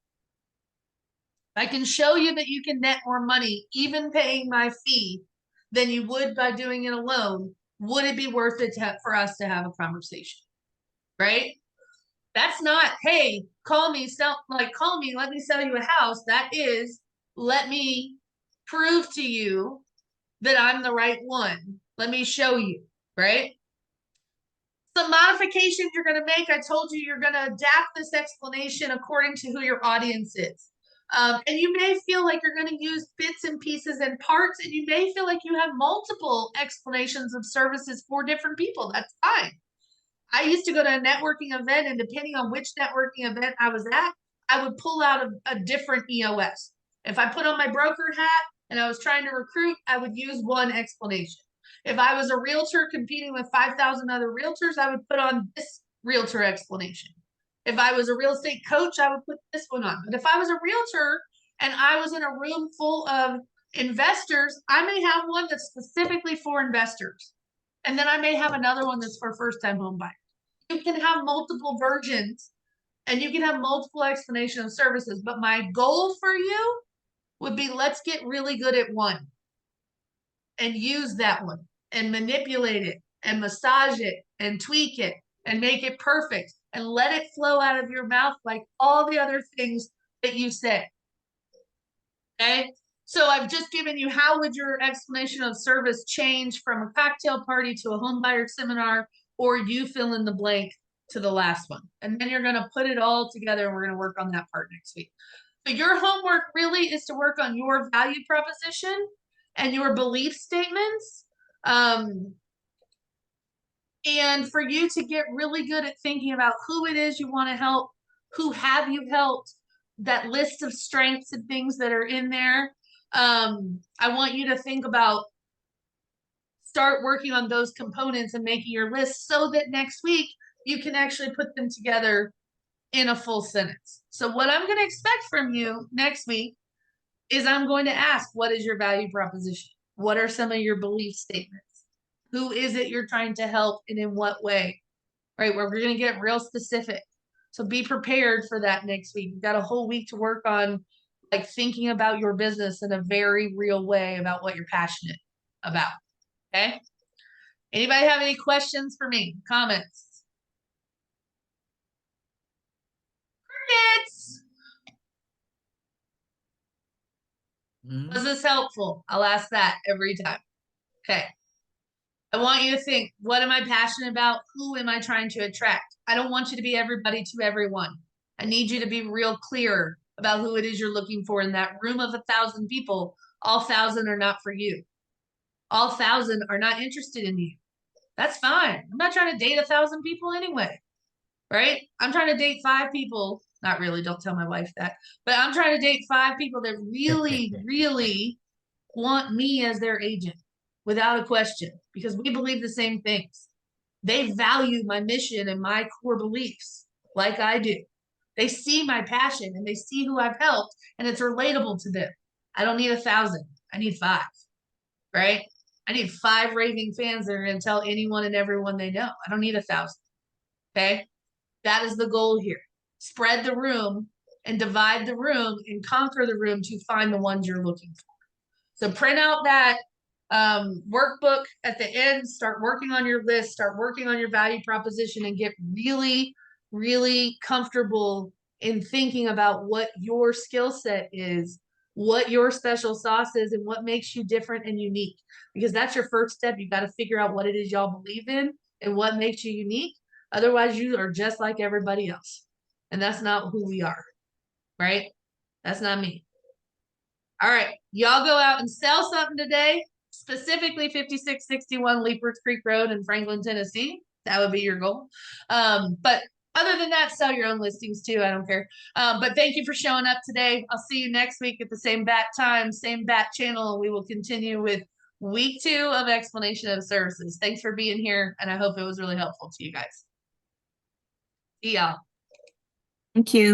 I can show you that you can net more money even paying my fee than you would by doing it alone. Would it be worth it for us to have a conversation? Right? That's not, hey, call me, let me sell you a house. That is, let me prove to you that I'm the right one. Let me show you, right? Some modifications you're going to make. I told you you're going to adapt this explanation according to who your audience is. And you may feel like you're going to use bits and pieces and parts, and you may feel like you have multiple explanations of services for different people. That's fine. I used to go to a networking event, and depending on which networking event I was at, I would pull out a different EOS. If I put on my broker hat and I was trying to recruit, I would use one explanation. If I was a realtor competing with 5,000 other realtors, I would put on this realtor explanation. If I was a real estate coach, I would put this one on. But if I was a realtor and I was in a room full of investors, I may have one that's specifically for investors. And then I may have another one that's for first-time home buyers. You can have multiple versions and you can have multiple explanations of services. But my goal for you would be, let's get really good at one and use that one and manipulate it and massage it and tweak it and make it perfect and let it flow out of your mouth like all the other things that you say. Okay. So I've just given you how would your explanation of service change from a cocktail party to a home buyer seminar, or you fill in the blank to the last one. And then you're going to put it all together and we're going to work on that part next week. So your homework really is to work on your value proposition and your belief statements. And for you to get really good at thinking about who it is you want to help, who have you helped, that list of strengths and things that are in there. I want you to think about, start working on those components and making your list so that next week you can actually put them together in a full sentence. So what I'm going to expect from you next week is I'm going to ask, what is your value proposition? What are some of your belief statements? Who is it you're trying to help and in what way? Right? Where we're going to get real specific. So be prepared for that next week. You've got a whole week to work on like thinking about your business in a very real way about what you're passionate about. Okay. Anybody have any questions for me? Comments? Crickets. Mhm. Was this helpful? I'll ask that every time. Okay. I want you to think, what am I passionate about? Who am I trying to attract? I don't want you to be everybody to everyone. I need you to be real clear about who it is you're looking for in that room of 1,000 people. All 1,000 are not for you. All 1,000 are not interested in you. That's fine. I'm not trying to date 1,000 people anyway, right? I'm trying to date 5 people. Not really. Don't tell my wife that. But I'm trying to date 5 people that really, really want me as their agent without a question because we believe the same things. They value my mission and my core beliefs like I do. They see my passion and they see who I've helped and it's relatable to them. I don't need 1,000. I need 5, right? I need 5 raving fans that are going to tell anyone and everyone they know. I don't need 1,000. Okay. That is the goal here. Spread the room and divide the room and conquer the room to find the ones you're looking for. So print out that workbook at the end, start working on your list, start working on your value proposition, and get really, really comfortable in thinking about what your skill set is, what your special sauce is, and what makes you different and unique. Because that's your first step. You got to figure out what it is y'all believe in and what makes you unique. Otherwise, you are just like everybody else. And that's not who we are, right? That's not me. All right, y'all go out and sell something today, specifically 5661 Leapers Creek Road in Franklin, Tennessee. That would be your goal. But other than that, sell your own listings too. I don't care. But thank you for showing up today. I'll see you next week at the same bat time, same bat channel. We will continue with week 2 of explanation of services. Thanks for being here, and I hope it was really helpful to you guys. See y'all. Thank you.